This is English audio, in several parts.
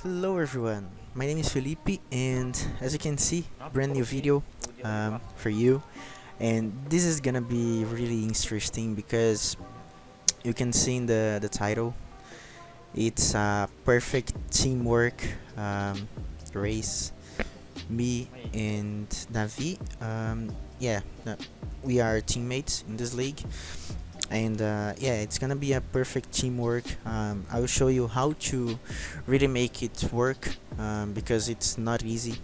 Hello everyone, my name is Felipe and as you can see, brand new video for you, and this is gonna be really interesting because you can see in the title it's a perfect teamwork race. Me and Davi, yeah, we are teammates in this league, and yeah, it's gonna be a perfect teamwork. I will show you how to really make it work, because it's not easy.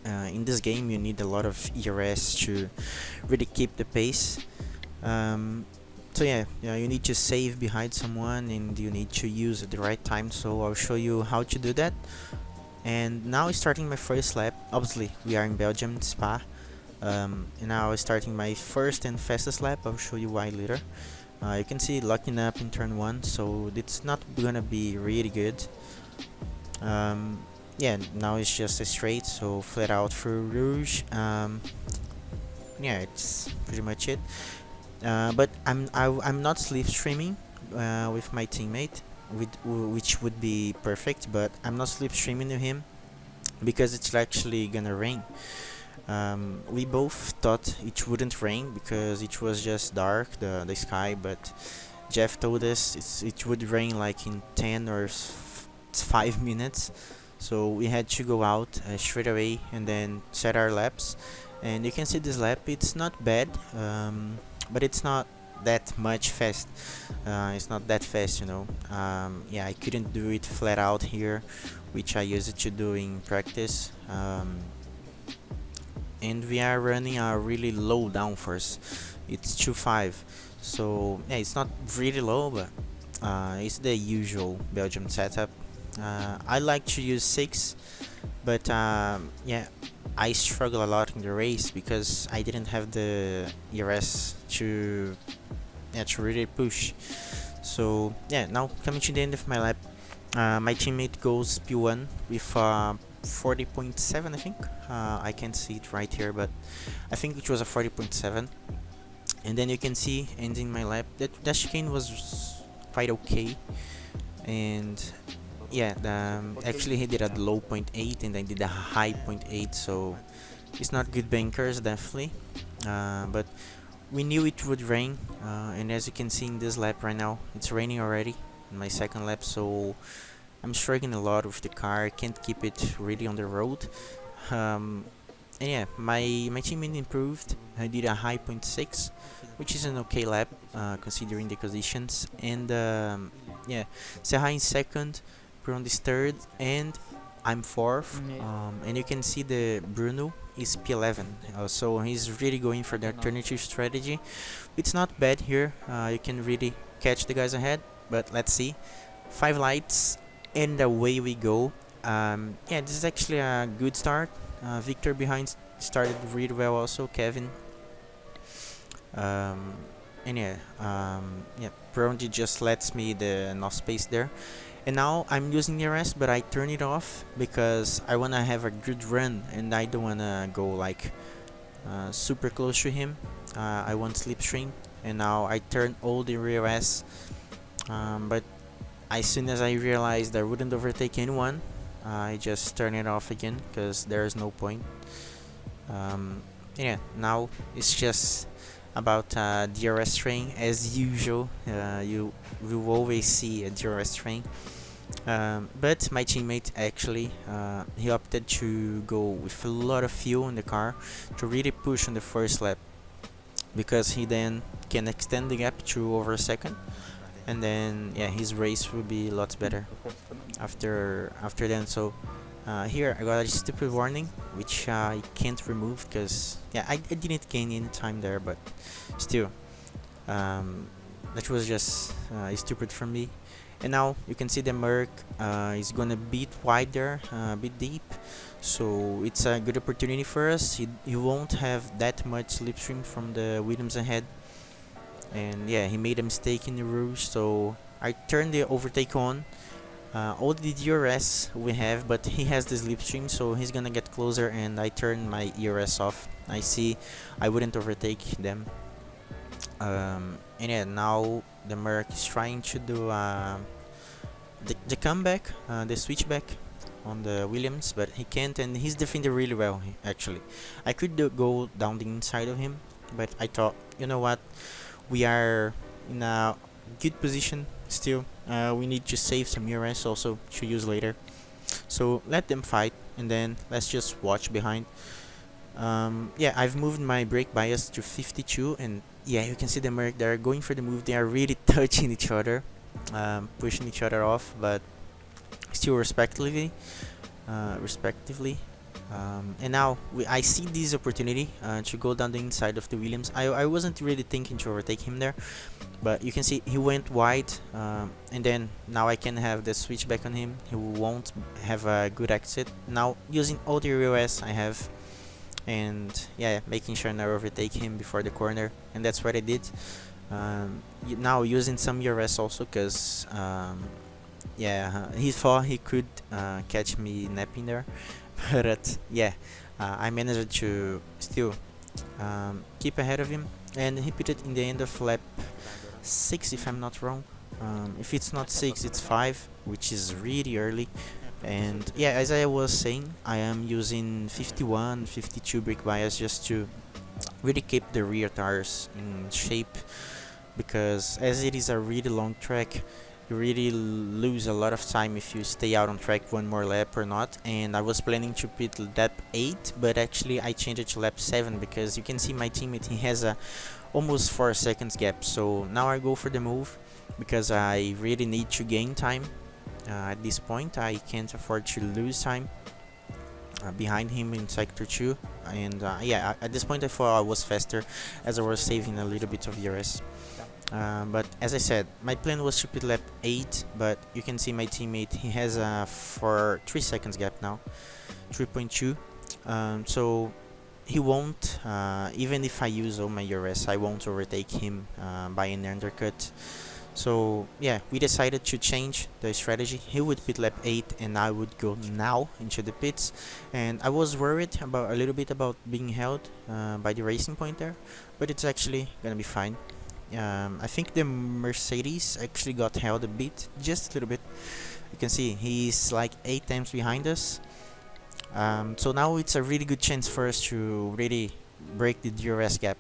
In this game you need a lot of ERS to really keep the pace. So yeah, you need to save behind someone and you need to use at the right time, so I'll show you how to do that. And now starting my first lap. Obviously we are in Belgium, Spa. And now starting my first and fastest lap. I'll show you why later. You can see locking up in turn 1, so it's not gonna be really good. Yeah, now it's just a straight, so flat out for Rouge. Yeah, it's pretty much it. But I'm not slipstreaming with my teammate, which would be perfect, but I'm not slipstreaming to him because it's actually gonna rain. We both thought it wouldn't rain because it was just dark, the sky, but Jeff told us it would rain like in 10 or 5 minutes, so we had to go out straight away and then set our laps. And you can see this lap, it's not bad, but it's not that much fast. It's not that fast, you know. Yeah, I couldn't do it flat out here, which I used to do in practice. And we are running a really low downforce. It's 2.5, so yeah, it's not really low, but it's the usual Belgium setup. I like to use 6, but yeah, I struggle a lot in the race because I didn't have the ERS to really push. So yeah, now coming to the end of my lap, my teammate goes P1 with 40.7, I think. I can't see it right here, but I think it was a 40.7. And then you can see, ending my lap, that the chicane was quite okay. And yeah, actually he did a low 0.8 and I did a high 0.8, so it's not good bankers, definitely. But we knew it would rain, and as you can see in this lap right now, it's raining already in my second lap, so I'm struggling a lot with the car. I can't keep it really on the road. And yeah, my teammate improved. I did a high 0.6, which is an okay lap considering the conditions. And yeah, Serra in second, Bruno is third, and I'm fourth. And you can see the Bruno is P11, so he's really going for the alternative strategy. It's not bad here. You can really catch the guys ahead, but let's see. 5 lights and away we go. Yeah, this is actually a good start. Victor behind started really well also, Kevin. And yeah, yeah, Brondi just lets me the enough space there. And now I'm using the rest, but I turn it off because I wanna have a good run and I don't wanna go like super close to him. I want slipstream, and now I turn all the rear S. But as soon as I realized I wouldn't overtake anyone, I just turn it off again because there's no point. Yeah, now it's just about DRS train as usual. You will always see a DRS train. But my teammate actually he opted to go with a lot of fuel in the car to really push on the first lap, because he then can extend the gap to over a second, and then yeah, his race will be a lot better after then. So here I got a stupid warning which I can't remove because yeah, I didn't gain any time there, but still that was just stupid from me. And now you can see the Merc is gonna beat wide there, a bit deep, so it's a good opportunity for us. He won't have that much slipstream from the Williams ahead. And yeah, he made a mistake in the Rouge, so I turned the overtake on. All the DRS we have, but he has the slipstream, so he's gonna get closer, and I turn my ERS off. I see I wouldn't overtake them. And yeah, now the Merc is trying to do the comeback, the switchback on the Williams, but he can't, and he's defended really well actually. I could go down the inside of him, but I thought, you know what, we are in a good position still. We need to save some ERS also to use later, so let them fight, and then let's just watch behind. Yeah, I've moved my brake bias to 52, and yeah, you can see them, they're going for the move. They are really touching each other, pushing each other off, but still respectively. And now I see this opportunity to go down the inside of the Williams. I wasn't really thinking to overtake him there, but you can see he went wide, and then now I can have the switchback on him. He won't have a good exit. Now using all the EOS I have, and yeah, making sure I overtake him before the corner, and that's what I did. Now using some ERS also, because yeah, he thought he could catch me napping there, but yeah, I managed to still keep ahead of him, and he put it in the end of lap 6 if I'm not wrong. If it's not 6, it's 5, which is really early. And yeah, as I was saying, I am using 51, 52 brake bias just to really keep the rear tires in shape, because as it is a really long track, you really lose a lot of time if you stay out on track one more lap or not. And I was planning to pit lap 8, but actually I changed it to lap 7, because you can see my teammate, he has a almost 4 seconds gap. So now I go for the move, because I really need to gain time. At this point I can't afford to lose time behind him in sector 2, and yeah, at this point I thought I was faster, as I was saving a little bit of ERS. But as I said, my plan was to pit lap 8, but you can see my teammate, he has a 3 seconds gap now, 3.2. So he won't, even if I use all my ERS, I won't overtake him by an undercut. So yeah, we decided to change the strategy. He would pit lap 8 and I would go now into the pits, and I was worried about a little bit about being held by the racing point there, but it's actually gonna be fine. I think the Mercedes actually got held a bit, just a little bit. You can see he's like 8 times behind us. So now it's a really good chance for us to really break the DRS gap.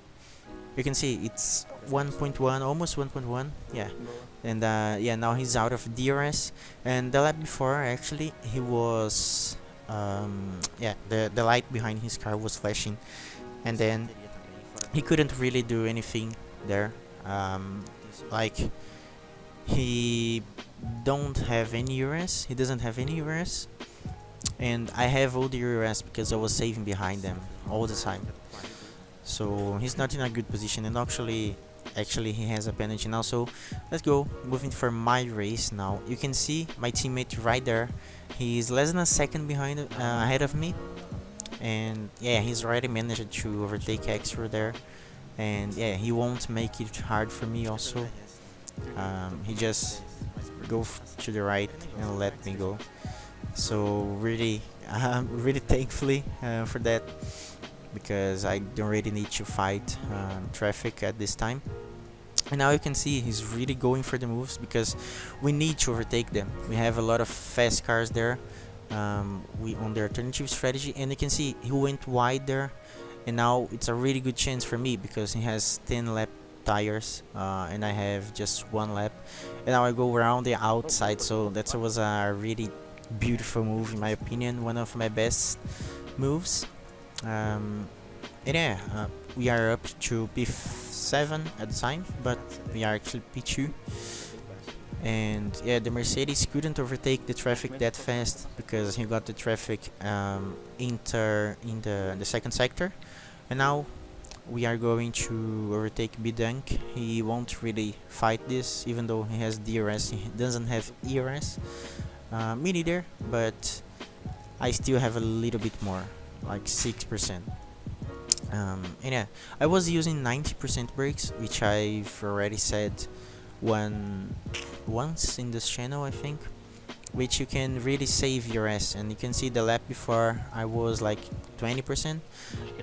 You can see it's 1.1, almost 1.1, yeah. And yeah, now he's out of DRS. And the lap before, actually, he was, yeah, the light behind his car was flashing, and then he couldn't really do anything there. Like, he don't have any ERS, he doesn't have any ERS, and I have all the ERS because I was saving behind them all the time. So he's not in a good position, and actually he has a penalty now. So let's go, moving for my race now. You can see my teammate right there, he's less than a second behind ahead of me, and yeah, he's already managed to overtake Extra there, and yeah, he won't make it hard for me also. He just go to the right and let me go. So really really thankfully for that, because I don't really need to fight traffic at this time. And now you can see he's really going for the moves, because we need to overtake them. We have a lot of fast cars there, we on the alternative strategy, and you can see he went wide there, and now it's a really good chance for me because he has 10 lap tires and I have just 1 lap, and now I go around the outside. So that was a really beautiful move, in my opinion, one of my best moves. And yeah, we are up to P7 at the time, but we are actually P2. And yeah, the Mercedes couldn't overtake the traffic that fast because he got the traffic in the second sector. And now we are going to overtake B-Dunk. He won't really fight this, even though he has DRS. He doesn't have ERS. Me neither, but I still have a little bit more, like 6%. And yeah, I was using 90% brakes, which I've already said once in this channel, I think, which you can really save your ass. And you can see the lap before I was like 20%,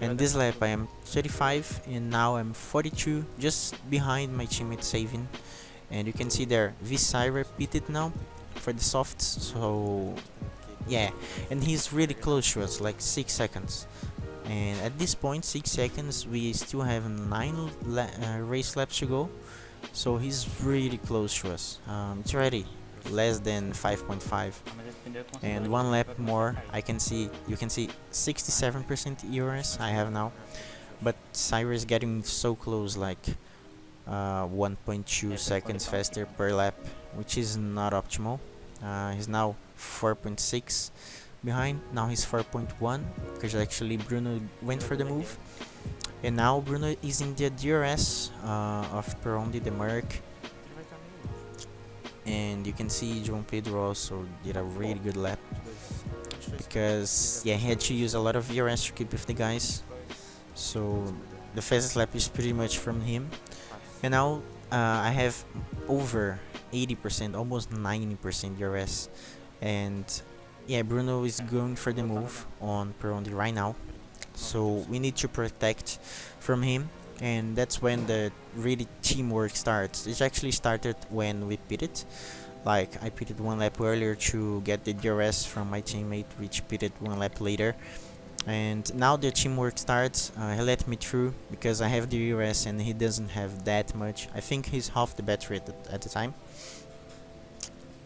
and this lap I am 35, and now I'm 42, just behind my teammate saving. And you can see there, Visai repeated now. for the softs. So yeah, and he's really close to us, like 6 seconds. And at this point, 6 seconds, we still have 9 race laps to go. So he's really close to us. It's already less than 5.5, and 1 lap more. You can see 67% ERS I have now, but Cyrus getting so close, like 1.2 seconds faster per lap, which is not optimal. He's now 4.6 behind. Now he's 4.1 because actually Bruno went for the move, and now Bruno is in the DRS of Perondi the Merc. And you can see João Pedro also did a really good lap, because yeah, he had to use a lot of DRS to keep with the guys. So the fastest lap is pretty much from him. And now I have over 80%, almost 90% DRS. And yeah, Bruno is going for the move on Perondi right now. So we need to protect from him, and that's when the really teamwork starts. It actually started when we pitted. Like, I pitted 1 lap earlier to get the DRS from my teammate, which pitted 1 lap later. And now the teamwork starts. He let me through because I have the DRS and he doesn't have that much. I think he's half the battery at the time.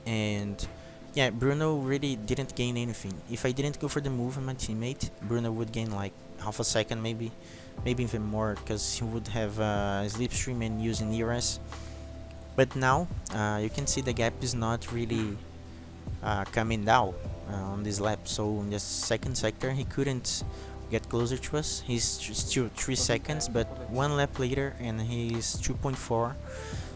And yeah, Bruno really didn't gain anything. If I didn't go for the move on my teammate, Bruno would gain like half a second, maybe even more, because he would have slipstream and using ERS. But now you can see the gap is not really coming down on this lap. So in the second sector he couldn't get closer to us. He's still 3 seconds, but 1 lap later and he's 2.4.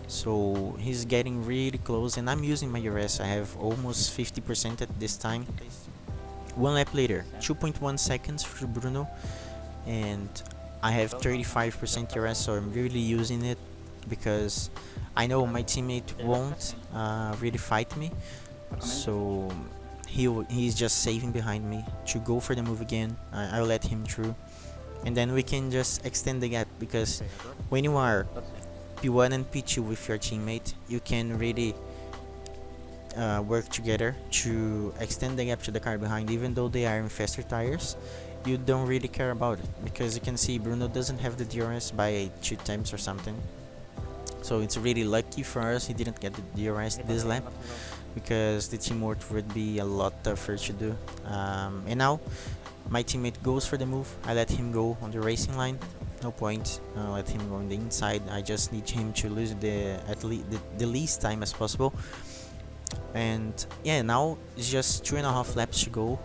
So he's getting really close, and I'm using my ERS. I have almost 50% at this time. 1 lap later, 2.1 seconds for Bruno, and I have 35% ERS, so I'm really using it because I know my teammate won't really fight me. So he's just saving behind me to go for the move again. I'll let him through, and then we can just extend the gap, because when you are P1 and P2 with your teammate, you can really work together to extend the gap to the car behind. Even though they are in faster tires, you don't really care about it, because you can see Bruno doesn't have the DRS by 2 times or something. So it's really lucky for us he didn't get the DRS this lap, because the teamwork would be a lot tougher to do. And now my teammate goes for the move. I let him go on the racing line. No point. Let him go on the inside. I just need him to lose the least time as possible. And yeah, now it's just 2.5 laps to go,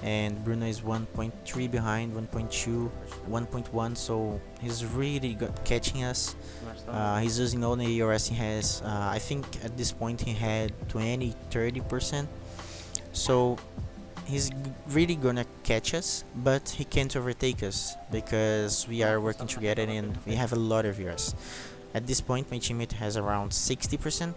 and Bruno is 1.3 behind, 1.2, 1.1. So he's really catching us. He's using all the ERS he has. I think at this point he had 20-30%. So he's really gonna catch us, but he can't overtake us because we are working together and we have a lot of ERS. At this point my teammate has around 60%,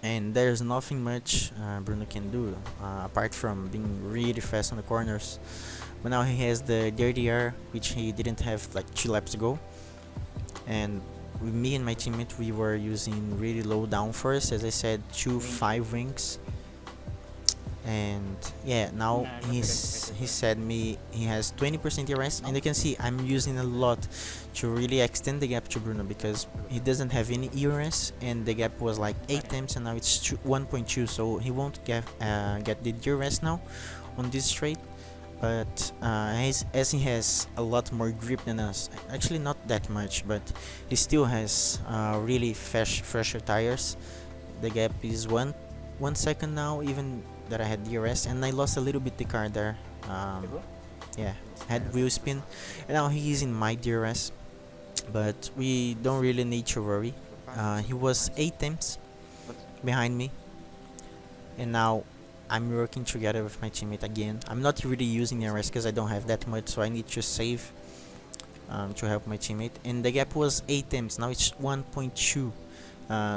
and there's nothing much Bruno can do apart from being really fast on the corners. But now he has the DRDR, which he didn't have like 2 laps ago. And with me and my teammate, we were using really low downforce, as I said, 2.5 wings. And yeah, now he said me he has 20% ERS, and you can see I'm using a lot to really extend the gap to Bruno, because he doesn't have any ERS and the gap was like 8 times and now it's 1.2, so he won't get the DRS now on this straight. But as he has a lot more grip than us, actually not that much, but he still has really fresher tires. The gap is 1 second now, even that I had DRS, and I lost a little bit the car there. Yeah, had wheel spin, and now he is in my DRS, but we don't really need to worry. He was 8 times behind me, and now I'm working together with my teammate again. I'm not really using DRS because I don't have that much, so I need to save to help my teammate. And the gap was 8 times, now it's 1.2.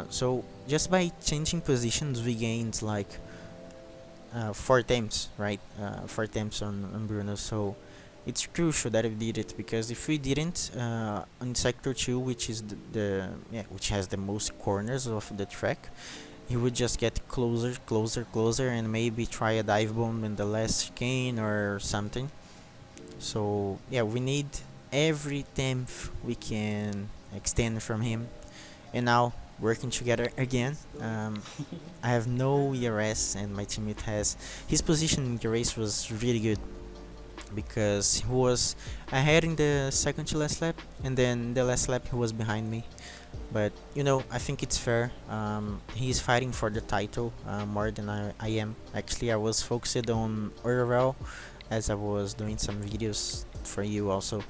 So just by changing positions we gained like 4 times, right? 4 times on Bruno. So it's crucial that we did it, because if we didn't, on sector 2, which is which has the most corners of the track, he would just get closer, closer, closer, and maybe try a dive bomb in the last chicane or something. So yeah, we need every tenth we can extend from him. And now working together again. I have no ERS and my teammate has. His position in the race was really good because he was ahead in the second to last lap, and then the last lap he was behind me. But you know, I think it's fair. He's fighting for the title more than I am. Actually, I was focused on BRL as I was doing some videos for you also,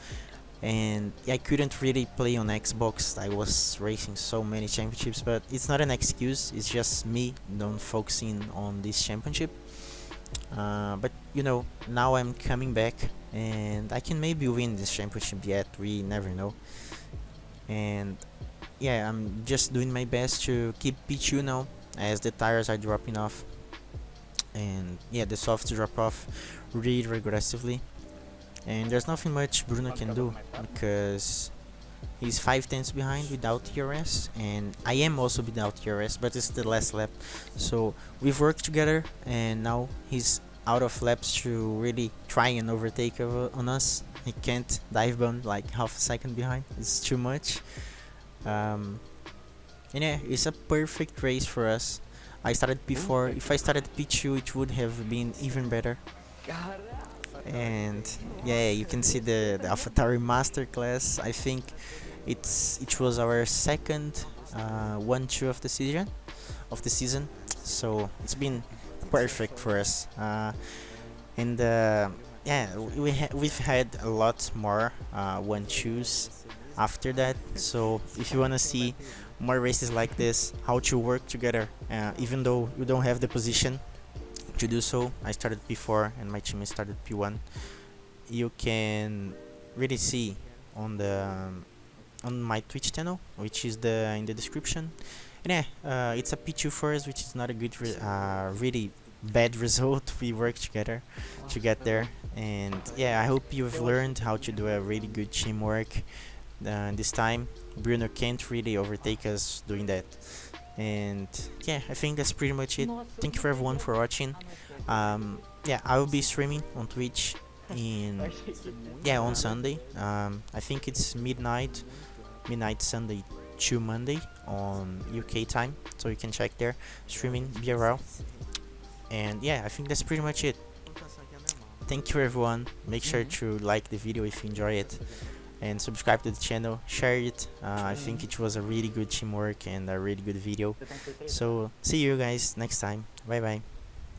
and I couldn't really play on Xbox. I was racing so many championships, but it's not an excuse. It's just me not focusing on this championship. But you know, now I'm coming back, and I can maybe win this championship yet. We never know. And yeah, I'm just doing my best to keep P2 now, as the tires are dropping off, and yeah, the softs drop off really regressively. And there's nothing much Bruno can do because he's 5 tenths behind without ERS, and I am also without ERS, but it's the last lap. So we've worked together, and now he's out of laps to really try and overtake on us. He can't dive bomb like half a second behind. It's too much. And yeah, it's a perfect race for us. I started P4. If I started P2, it would have been even better. And yeah, you can see the AlphaTauri Masterclass. I think it was our second 1-2 of the season, so it's been perfect for us. And yeah, we've had a lot more 1-2s after that. So if you wanna see more races like this, how to work together, even though you don't have the position to do so. I started P4 and my teammate started P1. You can really see on the on my Twitch channel, which is in the description. And yeah, it's a P2 for us, which is not a good really bad result. We worked together to get there, and yeah, I hope you've learned how to do a really good teamwork. This time Bruno can't really overtake us doing that. And yeah, I think that's pretty much it. Thank you for everyone for watching. Yeah, I will be streaming on Twitch on Sunday. I think it's midnight Sunday to Monday on UK time, so you can check there, streaming BRL. And yeah, I think that's pretty much it. Thank you everyone. Make sure to like the video if you enjoy it, and subscribe to the channel, share it. I think it was a really good teamwork and a really good video. So see you guys next time. Bye bye.